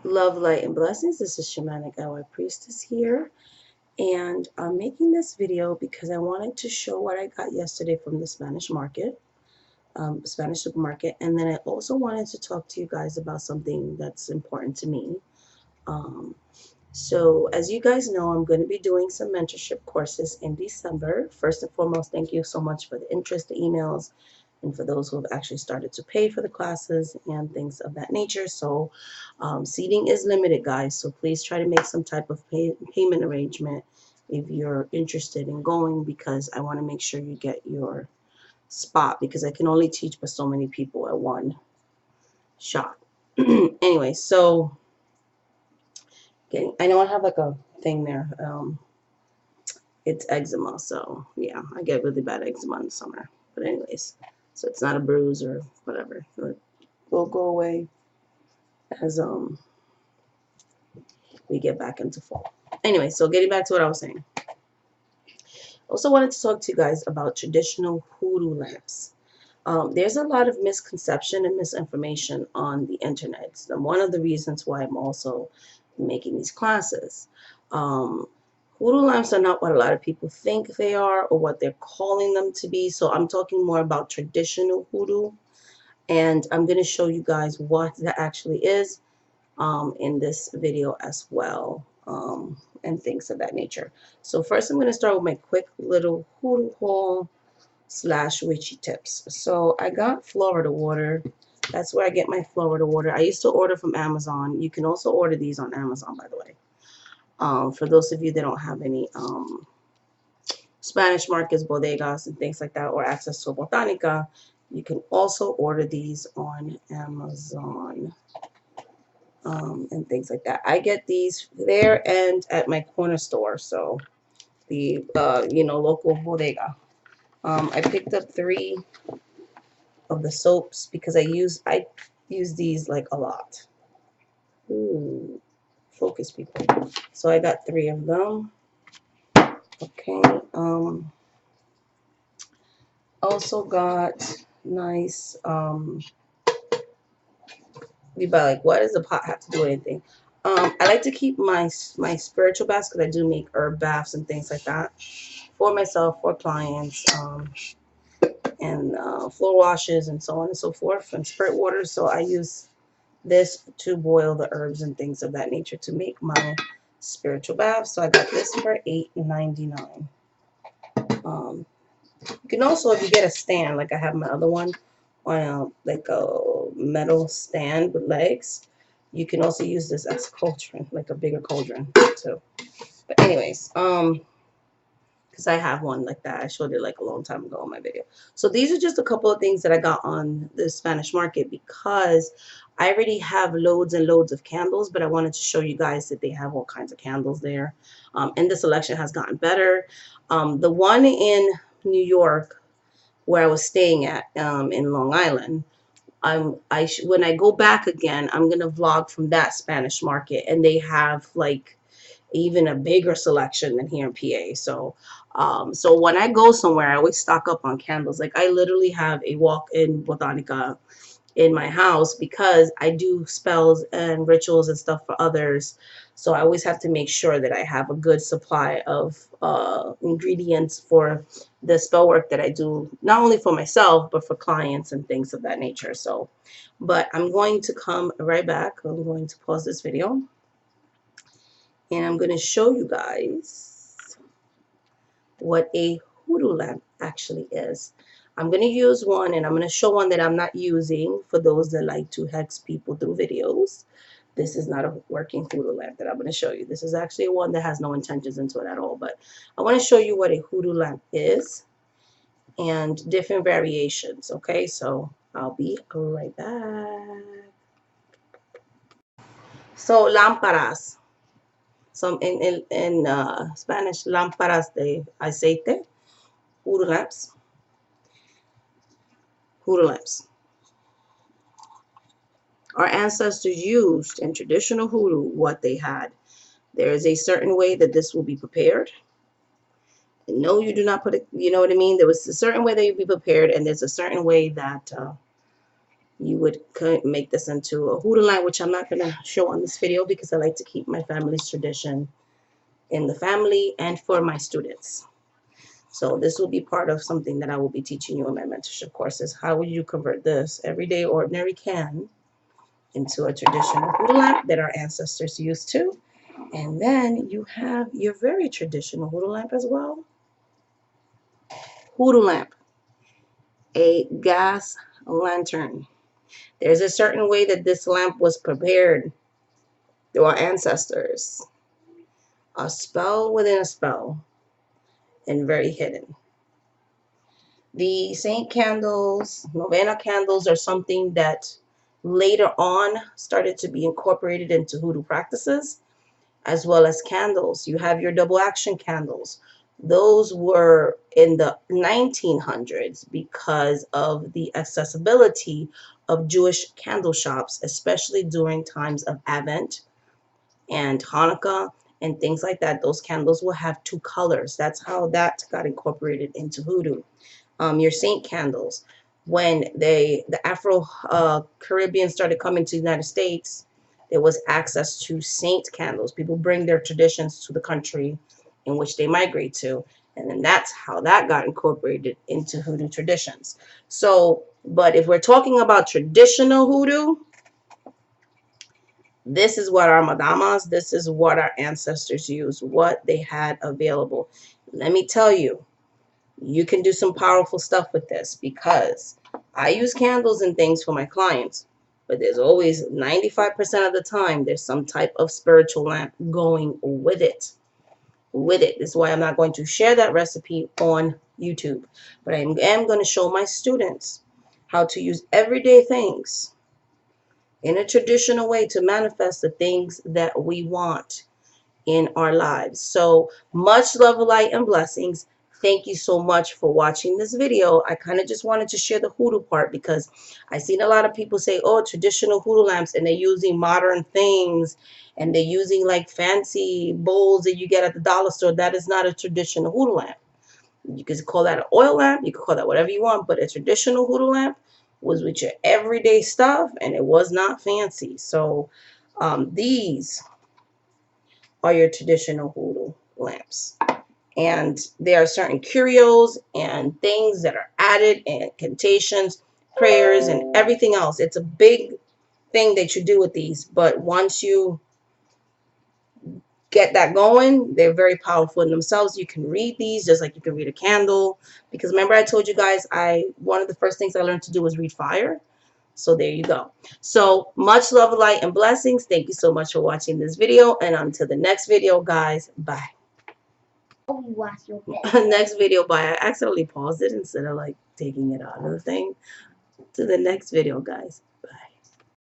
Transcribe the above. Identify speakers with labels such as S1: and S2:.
S1: Love, light, and blessings. This is Shamanic Our Priestess here, and I'm making this video because I wanted to show what I got yesterday from the Spanish market, Spanish supermarket, and then I also wanted to talk to you guys about something that's important to me. Um, so, as you guys know, I'm going to be doing some mentorship courses in December. First and foremost, thank you so much for the interest, the emails, and for those who have actually started to pay for the classes and things of that nature. So seating is limited, guys, so please try to make some type of payment arrangement if you're interested in going, because I want to make sure you get your spot, because I can only teach for so many people at one shot. Anyway, so I know I have like a thing there. It's eczema, so yeah, I get really bad eczema in the summer. But anyways, so it's not a bruise or whatever. It will go away as we get back into fall. Anyway, so getting back to what I was saying. Also wanted to talk to you guys about traditional hoodoo lamps. There's a lot of misconception and misinformation on the internet. And one of the reasons why I'm also making these classes. Hoodoo lamps are not what a lot of people think they are or what they're calling them to be. So I'm talking more about traditional hoodoo. And I'm going to show you guys what that actually is in this video as well, and things of that nature. So first I'm going to start with my quick little hoodoo haul slash witchy tips. So I got Florida water. That's where I get my Florida water. I used to order from Amazon. You can also order these on Amazon, by the way. For those of you that don't have any Spanish markets, bodegas, and things like that, or access to Botanica, you can also order these on Amazon. And things like that. I get these there and at my corner store, so the local bodega. I picked up 3 of the soaps because I use these like a lot. Ooh, focus, people. So I got 3 of them. Okay. Also got nice. You buy like, what does the pot have to do with anything? I like to keep my spiritual baths, because I do make herb baths and things like that for myself, for clients, and floor washes and so on and so forth, and spirit waters. So I use this to boil the herbs and things of that nature to make my spiritual bath. So I got this for $8.99. You can also, if you get a stand, like I have my other one on like a metal stand with legs, you can also use this as a cauldron, like a bigger cauldron too. But anyways, because I have one like that. I showed it like a long time ago in my video. So these are just a couple of things that I got on the Spanish market, because I already have loads and loads of candles, but I wanted to show you guys that they have all kinds of candles there. And the selection has gotten better. The one in New York, where I was staying at, in Long Island, when I go back again, I'm gonna vlog from that Spanish market, and they have like even a bigger selection than here in PA. So when I go somewhere, I always stock up on candles. Like I literally have a walk-in botanica in my house, because I do spells and rituals and stuff for others. So I always have to make sure that I have a good supply of ingredients for the spell work that I do, not only for myself, but for clients and things of that nature. So, but I'm going to come right back. I'm going to pause this video, and I'm going to show you guys what a hoodoo lamp actually is. I'm going to use one, and I'm going to show one that I'm not using for those that like to hex people through videos. This is not a working hoodoo lamp that I'm going to show you. This is actually one that has no intentions into it at all. But I want to show you what a hoodoo lamp is and different variations. Okay, so I'll be right back. So lámparas. Some in Spanish, lámparas de aceite, hoodoo lamps. Hoodoo lamps. Our ancestors used in traditional hoodoo what they had. There is a certain way that this will be prepared. No, you do not put it, you know what I mean? There was a certain way that you'd be prepared, and there's a certain way that you would make this into a hoodoo lamp, which I'm not going to show on this video because I like to keep my family's tradition in the family and for my students. So this will be part of something that I will be teaching you in my mentorship courses. How would you convert this everyday ordinary can into a traditional hoodoo lamp that our ancestors used to? And then you have your very traditional hoodoo lamp as well. Hoodoo lamp, a gas lantern. There's a certain way that this lamp was prepared through our ancestors. A spell within a spell and very hidden. The saint candles, novena candles are something that later on started to be incorporated into hoodoo practices, as well as candles. You have your double action candles. Those were in the 1900s because of the accessibility of Jewish candle shops, especially during times of Advent and Hanukkah and things like that. Those candles will have two colors. That's how that got incorporated into hoodoo. Your saint candles. When the Afro Caribbean started coming to the United States, there was access to saint candles. People bring their traditions to the country in which they migrate to, and then that's how that got incorporated into hoodoo traditions. So, but if we're talking about traditional hoodoo, this is what our madamas, this is what our ancestors used, what they had available. Let me tell you, you can do some powerful stuff with this because I use candles and things for my clients, but there's always 95% of the time there's some type of spiritual lamp going with it. This is why I'm not going to share that recipe on YouTube, but I am going to show my students how to use everyday things in a traditional way to manifest the things that we want in our lives. So much love, light, and blessings. Thank you so much for watching this video. I kind of just wanted to share the hoodoo part because I've seen a lot of people say, oh, traditional hoodoo lamps, and they're using modern things and they're using like fancy bowls that you get at the dollar store. That is not a traditional hoodoo lamp. You could call that an oil lamp. You could call that whatever you want, but a traditional hoodoo lamp was with your everyday stuff and it was not fancy. So these are your traditional hoodoo lamps. And there are certain curios and things that are added, and incantations, prayers, and everything else. It's a big thing that you do with these, but once you get that going, they're very powerful in themselves. You can read these just like you can read a candle, because remember I told you guys one of the first things I learned to do was read fire. So there you go. So much love, light, and blessings. Thank you so much for watching this video, and until the next video, guys, bye. Next video, bye. I accidentally paused it instead of like taking it out of the thing. To the next video, guys. Bye.